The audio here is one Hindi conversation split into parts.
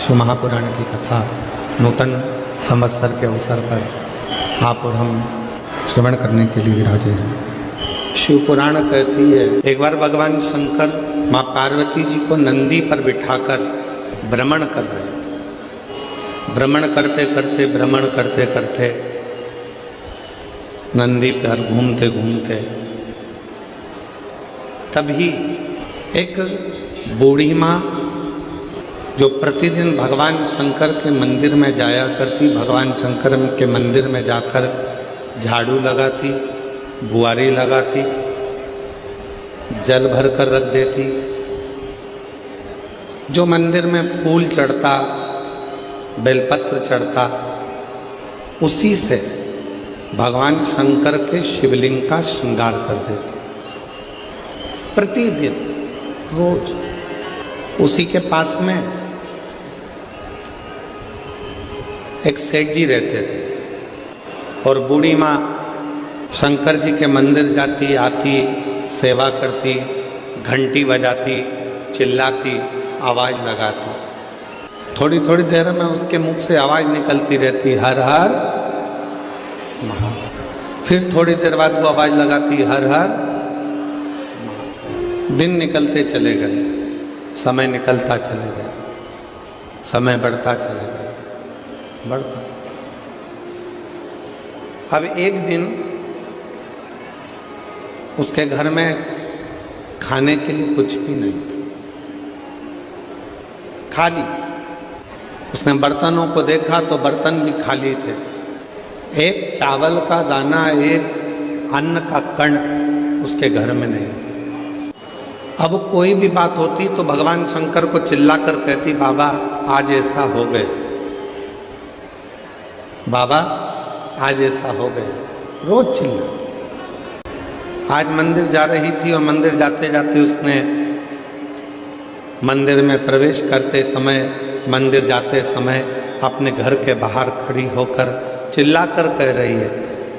शिव महापुराण की कथा नूतन संवत्सर के अवसर पर आप और हम श्रवण करने के लिए विराजे हैं। शिव पुराण कहती है, एक बार भगवान शंकर माँ पार्वती जी को नंदी पर बिठाकर भ्रमण कर रहे थे। भ्रमण करते करते नंदी पर घूमते घूमते तभी एक बूढ़ी माँ जो प्रतिदिन भगवान शंकर के मंदिर में जाया करती, भगवान शंकर के मंदिर में जाकर झाड़ू लगाती, बुआरी लगाती, जल भर कर रख देती, जो मंदिर में फूल चढ़ता, बेलपत्र चढ़ता, उसी से भगवान शंकर के शिवलिंग का श्रृंगार कर देती। प्रतिदिन रोज उसी के पास में एक सेठ जी रहते थे और बूढ़ी माँ शंकर जी के मंदिर जाती, आती, सेवा करती, घंटी बजाती, चिल्लाती, आवाज लगाती। थोड़ी थोड़ी देर में उसके मुख से आवाज निकलती रहती, हर हर महादेव। फिर थोड़ी देर बाद वो आवाज लगाती, हर हर। दिन निकलते चले गए, समय निकलता चले गया, समय बढ़ता चले गया, बढ़ता। अब एक दिन उसके घर में खाने के लिए कुछ भी नहीं था, खाली। उसने बर्तनों को देखा तो बर्तन भी खाली थे। एक चावल का दाना, एक अन्न का कण उसके घर में नहीं था। अब कोई भी बात होती तो भगवान शंकर को चिल्ला कर कहती, बाबा आज ऐसा हो गया, बाबा आज ऐसा हो गया, रोज चिल्ला। आज मंदिर जा रही थी और मंदिर जाते जाते उसने मंदिर में प्रवेश करते समय, मंदिर जाते समय अपने घर के बाहर खड़ी होकर चिल्ला कर कह रही है,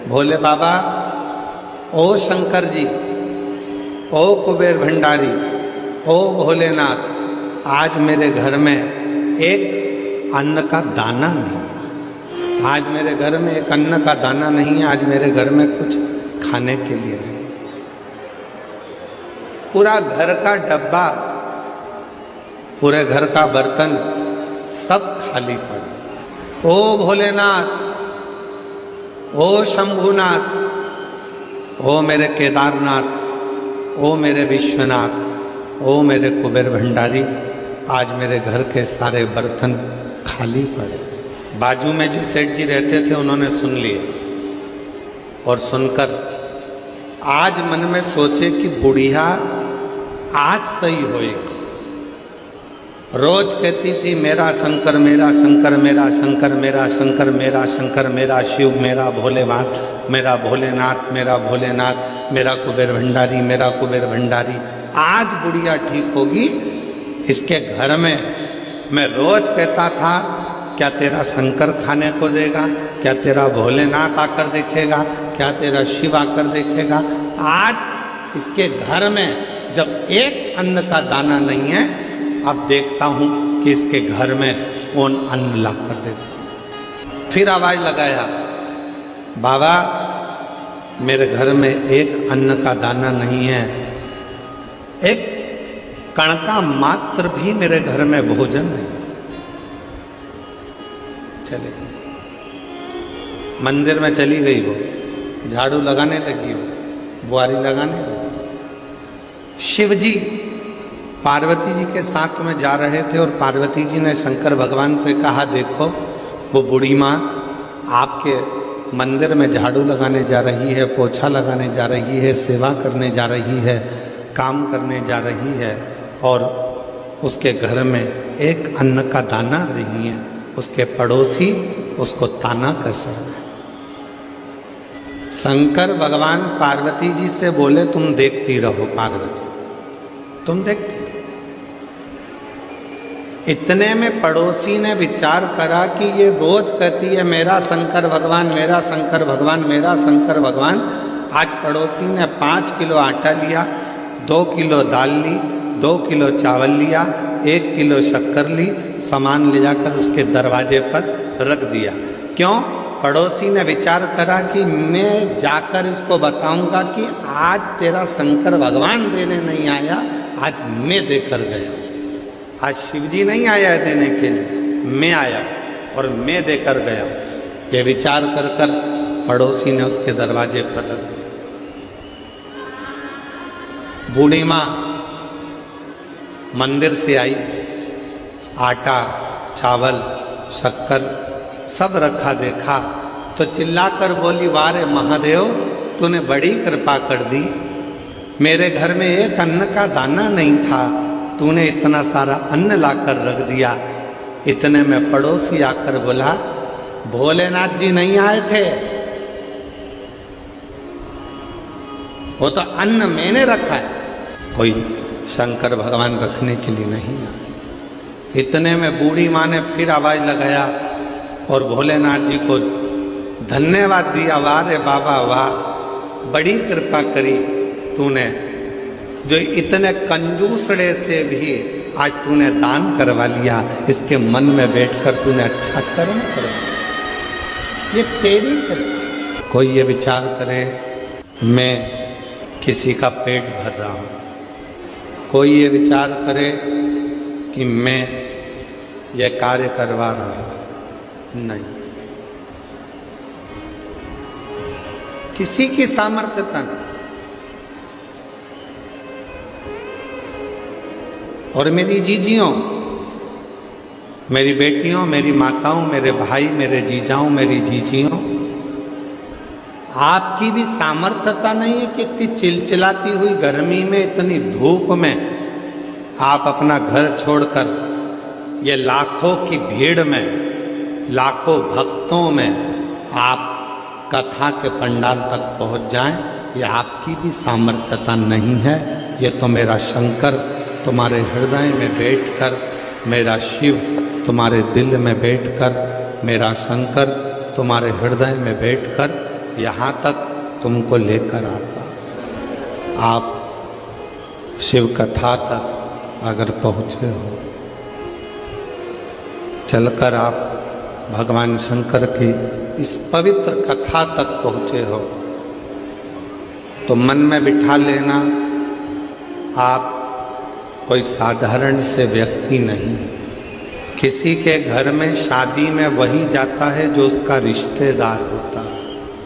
भोले बाबा, ओ शंकर जी, ओ कुबेर भंडारी, ओ भोलेनाथ, आज मेरे घर में एक अन्न का दाना नहीं, आज मेरे घर में एक अन्न का दाना नहीं है, आज मेरे घर में कुछ खाने के लिए नहीं। पूरा घर का डब्बा, पूरे घर का बर्तन सब खाली पड़ा। ओ भोलेनाथ, ओ शंभुनाथ, ओ मेरे केदारनाथ, ओ मेरे विश्वनाथ, ओ मेरे कुबेर भंडारी, आज मेरे घर के सारे बर्तन खाली पड़े। बाजू में जो सेठ जी रहते थे उन्होंने सुन लिया और सुनकर आज मन में सोचे कि बुढ़िया आज सही होएगी। रोज कहती थी, मेरा शंकर, मेरा शंकर, मेरा शंकर, मेरा शंकर, मेरा शंकर, मेरा शिव, मेरा भोलेनाथ, मेरा भोलेनाथ, मेरा भोलेनाथ, मेरा कुबेर भंडारी, मेरा कुबेर भंडारी। आज बुढ़िया ठीक होगी। इसके घर में मैं रोज कहता था, क्या तेरा शंकर खाने को देगा, क्या तेरा भोलेनाथ आकर देखेगा, क्या तेरा शिव आकर देखेगा। आज इसके घर में जब एक अन्न का दाना नहीं है, अब देखता हूं कि इसके घर में कौन अन्न ला कर देता। फिर आवाज लगाया, बाबा मेरे घर में एक अन्न का दाना नहीं है, एक कण का मात्र भी मेरे घर में भोजन नहीं। चले मंदिर में चली गई, वो झाड़ू लगाने लगी, वो बुआरी लगाने लगी। शिवजी पार्वती जी के साथ में जा रहे थे और पार्वती जी ने शंकर भगवान से कहा, देखो वो बूढ़ी माँ आपके मंदिर में झाड़ू लगाने जा रही है, पोछा लगाने जा रही है, सेवा करने जा रही है, काम करने जा रही है, और उसके घर में एक अन्न का दाना नहीं है। उसके पड़ोसी उसको ताना कस रहे हैं। शंकर भगवान पार्वती जी से बोले, तुम देखती रहो पार्वती, तुम देखती। इतने में पड़ोसी ने विचार करा कि ये रोज कहती है मेरा शंकर भगवान, मेरा शंकर भगवान, मेरा शंकर भगवान। आज पड़ोसी ने 5 किलो आटा लिया, 2 किलो दाल ली, 2 किलो चावल लिया, 1 किलो शक्कर ली, सामान ले जाकर उसके दरवाजे पर रख दिया। क्यों? पड़ोसी ने विचार करा कि मैं जाकर इसको बताऊंगा कि आज तेरा शंकर भगवान देने नहीं आया, आज मैं देकर गया। आज शिव जी नहीं आया है देने के लिए, मैं आया और मैं देकर गया। ये विचार कर कर पड़ोसी ने उसके दरवाजे पर रख दिया। बूढ़ी माँ मंदिर से आई, आटा, चावल, शक्कर सब रखा देखा तो चिल्लाकर बोली, वारे महादेव, तूने बड़ी कृपा कर दी। मेरे घर में एक अन्न का दाना नहीं था, तूने इतना सारा अन्न लाकर रख दिया। इतने में पड़ोसी आकर बोला, भोलेनाथ जी नहीं आए थे, वो तो अन्न मैंने रखा है, कोई शंकर भगवान रखने के लिए नहीं आए। इतने में बूढ़ी माँ ने फिर आवाज लगाया और भोलेनाथ जी को धन्यवाद दिया, वाह रे बाबा वाह, बड़ी कृपा करी तूने, जो इतने कंजूसड़े से भी आज तूने दान करवा लिया, इसके मन में बैठकर तूने अच्छा कर्म करवा, ये तेरी कृपा। कोई ये विचार करे मैं किसी का पेट भर रहा हूं, कोई ये विचार करे कि मैं ये कार्य करवा रहा हूं, नहीं, किसी की सामर्थ्यता नहीं। और मेरी जीजियों, मेरी बेटियों, मेरी माताओं, मेरे भाई, मेरे जीजाओं, मेरी जीजियों, आपकी भी सामर्थ्यता नहीं है कि इतनी चिलचिलाती हुई गर्मी में, इतनी धूप में आप अपना घर छोड़कर ये लाखों की भीड़ में, लाखों भक्तों में आप कथा के पंडाल तक पहुंच जाएं। ये आपकी भी सामर्थ्यता नहीं है, ये तो मेरा शंकर तुम्हारे हृदय में बैठकर, मेरा शिव तुम्हारे दिल में बैठकर, मेरा शंकर तुम्हारे हृदय में बैठकर यहाँ तक तुमको लेकर आता। आप शिव कथा तक अगर पहुँचे हो, चलकर आप भगवान शंकर की इस पवित्र कथा तक पहुँचे हो, तो मन में बिठा लेना, आप कोई साधारण से व्यक्ति नहीं। किसी के घर में शादी में वही जाता है जो उसका रिश्तेदार होता है।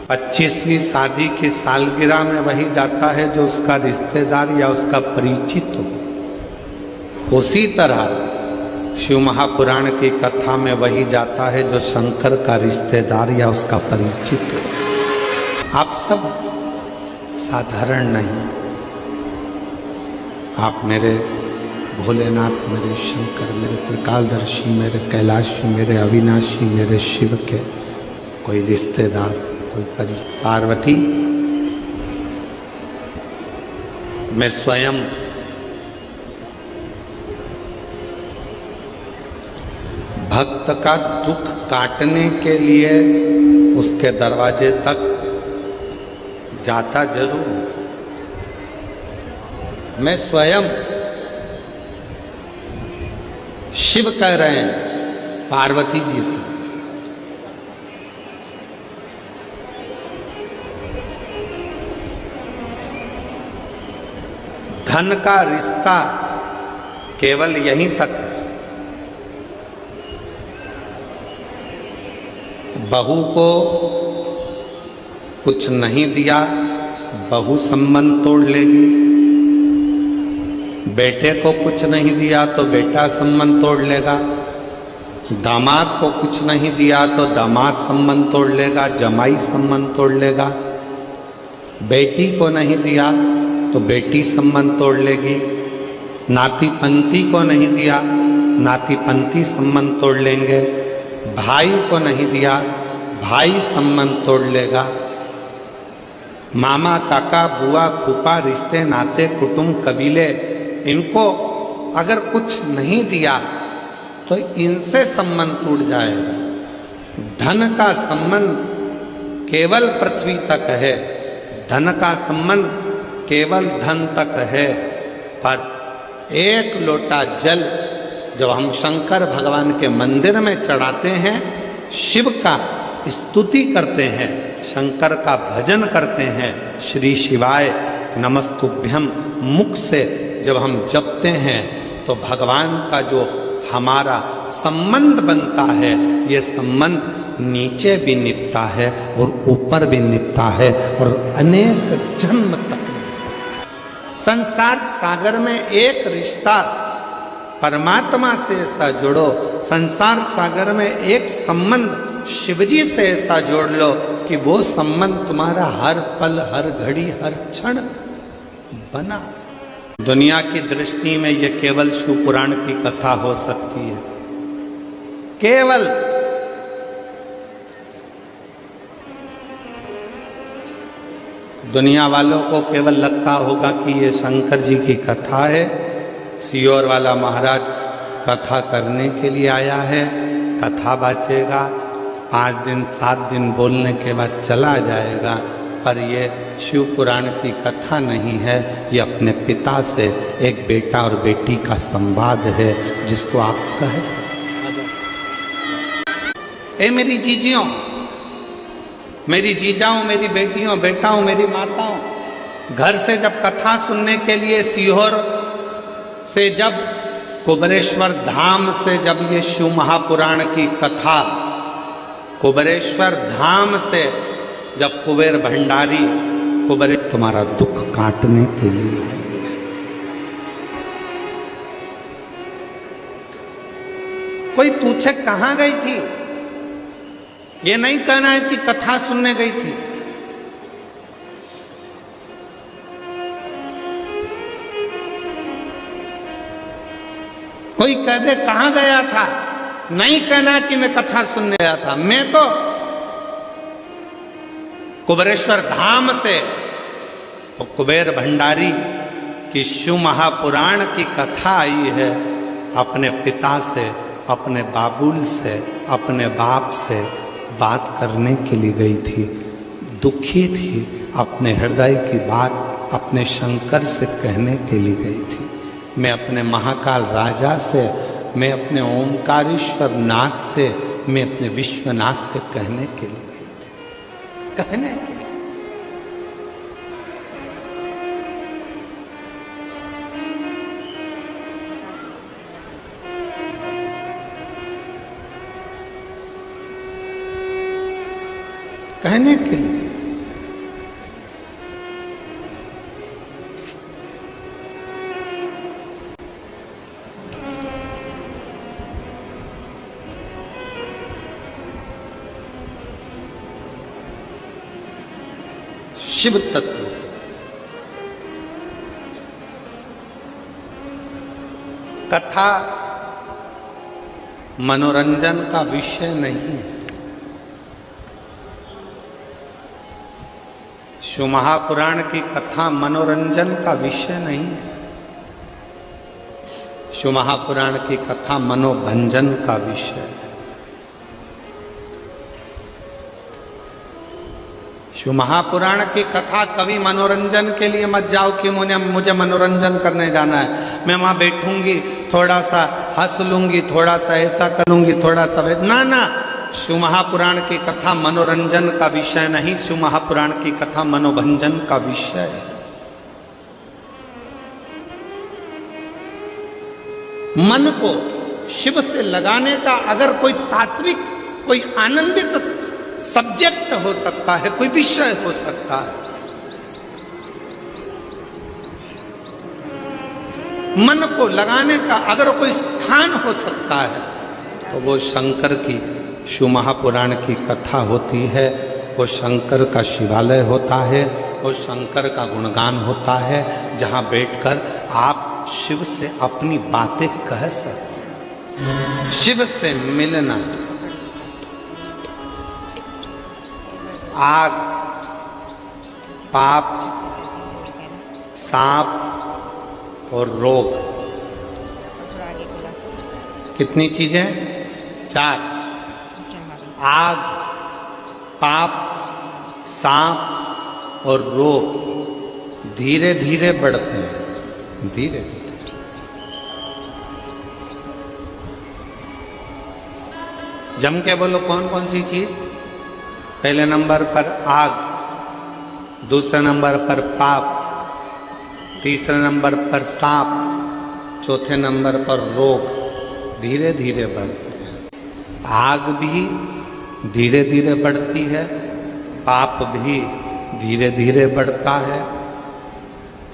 25वीं शादी की सालगिरह में वही जाता है जो उसका रिश्तेदार या उसका परिचित हो। उसी तरह शिव महापुराण की कथा में वही जाता है जो शंकर का रिश्तेदार या उसका परिचित हो। आप सब साधारण नहीं, आप मेरे भोलेनाथ, मेरे शंकर, मेरे त्रिकालदर्शी, मेरे कैलाशी, मेरे अविनाशी, मेरे शिव के कोई रिश्तेदार, कोई परिचित। पार्वती, मैं स्वयं भक्त का दुख काटने के लिए उसके दरवाजे तक जाता जरूर, मैं स्वयं, शिव कह रहे हैं पार्वती जी से, धन का रिश्ता केवल यहीं तक है। बहू को कुछ नहीं दिया, बहू संबंध तोड़ लेगी। बेटे को कुछ नहीं दिया तो बेटा संबंध तोड़ लेगा। दामाद को कुछ नहीं दिया तो दामाद संबंध तोड़ लेगा, जमाई संबंध तोड़ लेगा। बेटी को नहीं दिया तो बेटी संबंध तोड़ लेगी। नाती पंती को नहीं दिया, नाती पंती संबंध तोड़ लेंगे। भाई को नहीं दिया, भाई संबंध तोड़ लेगा। मामा, काका, बुआ, फूफा, रिश्ते, नाते, कुटुंब, कबीले, इनको अगर कुछ नहीं दिया तो इनसे संबंध टूट जाएगा। धन का संबंध केवल पृथ्वी तक है, धन का संबंध केवल धन तक है, पर एक लोटा जल जब हम शंकर भगवान के मंदिर में चढ़ाते हैं, शिव का स्तुति करते हैं, शंकर का भजन करते हैं, श्री शिवाय नमस्तुभ्यम मुख से जब हम जपते हैं, तो भगवान का जो हमारा संबंध बनता है, ये संबंध नीचे भी निपटा है और ऊपर भी निपटा है और अनेक जन्म तक। संसार सागर में एक रिश्ता परमात्मा से ऐसा जोड़ो, संसार सागर में एक संबंध शिवजी से ऐसा जोड़ लो कि वो संबंध तुम्हारा हर पल, हर घड़ी, हर क्षण बना। दुनिया की दृष्टि में ये केवल शिव पुराण की कथा हो सकती है, केवल। दुनिया वालों को केवल लगता होगा कि ये शंकर जी की कथा है, सियोर वाला महाराज कथा करने के लिए आया है, कथा बाचेगा, 5 दिन 7 दिन बोलने के बाद चला जाएगा। पर ये शिव पुराण की कथा नहीं है, ये अपने पिता से एक बेटा और बेटी का संवाद है, जिसको आप कह सकते। ए मेरी जीजियों, मेरी जीजाओं, मेरी बेटियों, बेटाओं, मेरी माताओं, घर से जब कथा सुनने के लिए सीहोर से, जब कुबेरेश्वर धाम से जब ये शिव महापुराण की कथा कुबेरेश्वर धाम से जब कुबेर भंडारी कुबेर तुम्हारा दुख काटने के लिए है, कोई पूछे कहां गई थी, ये नहीं कहना है कि कथा सुनने गई थी। कोई कह दे कहां गया था, नहीं कहना कि मैं कथा सुनने गया था। मैं तो कुबेरेश्वर धाम से कुबेर भंडारी की शिव महापुराण की कथा आई है, अपने पिता से, अपने बाबुल से, अपने बाप से बात करने के लिए गई थी। दुखी थी, अपने हृदय की बात अपने शंकर से कहने के लिए गई थी। मैं अपने महाकाल राजा से, मैं अपने ओंकारेश्वर नाथ से, मैं अपने विश्वनाथ से कहने के लिए गई थी, कहने के लिए। कहने के लिए शिव तत्व कथा मनोरंजन का विषय नहीं है। शिव महापुराण की कथा मनोरंजन का विषय नहीं है। शिव महापुराण की कथा मनोभंजन का विषय है। शिव महापुराण की कथा कभी मनोरंजन के लिए मत जाओ कि मुझे मनोरंजन करने जाना है, मैं वहां बैठूंगी, थोड़ा सा हंस लूंगी, थोड़ा सा ऐसा करूंगी, थोड़ा सा ना ना। शिव महापुराण की कथा मनोरंजन का विषय नहीं, शिव महापुराण की कथा मनोभंजन का विषय है। मन को शिव से लगाने का अगर कोई तात्विक, कोई आनंदित सब्जेक्ट हो सकता है, कोई विषय हो सकता है, मन को लगाने का अगर कोई स्थान हो सकता है, तो वो शंकर की शिव महापुराण की कथा होती है। वो शंकर का शिवालय होता है, वो शंकर का गुणगान होता है, जहाँ बैठकर आप शिव से अपनी बातें कह सकते हैं। शिव से मिलना, आग, पाप, सांप और रोग, कितनी चीजें? 4। आग, पाप, सांप और रोग धीरे धीरे बढ़ते हैं, धीरे धीरे। जम के बोलो कौन कौन सी चीज? पहले नंबर पर आग, दूसरे नंबर पर पाप, तीसरे नंबर पर सांप, चौथे नंबर पर रोग। धीरे धीरे बढ़ते हैं। आग भी धीरे धीरे बढ़ती है, पाप भी धीरे धीरे बढ़ता है,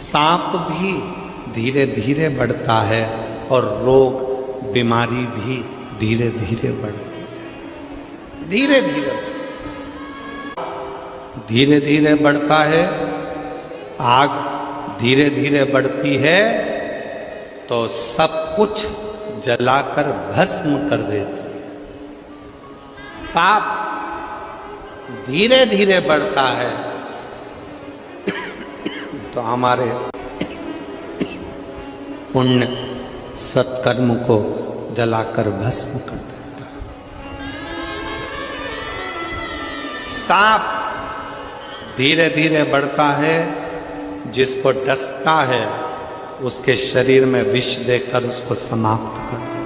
सांप भी धीरे धीरे बढ़ता है और रोग बीमारी भी धीरे धीरे बढ़ती है। धीरे धीरे धीरे धीरे बढ़ता है। आग धीरे धीरे बढ़ती है तो सब कुछ जलाकर भस्म कर देती है। पाप धीरे धीरे बढ़ता है तो हमारे पुण्य सत्कर्म को जलाकर भस्म कर देता है। सांप धीरे धीरे बढ़ता है, जिसको डसता है उसके शरीर में विष देकर उसको समाप्त कर देता है।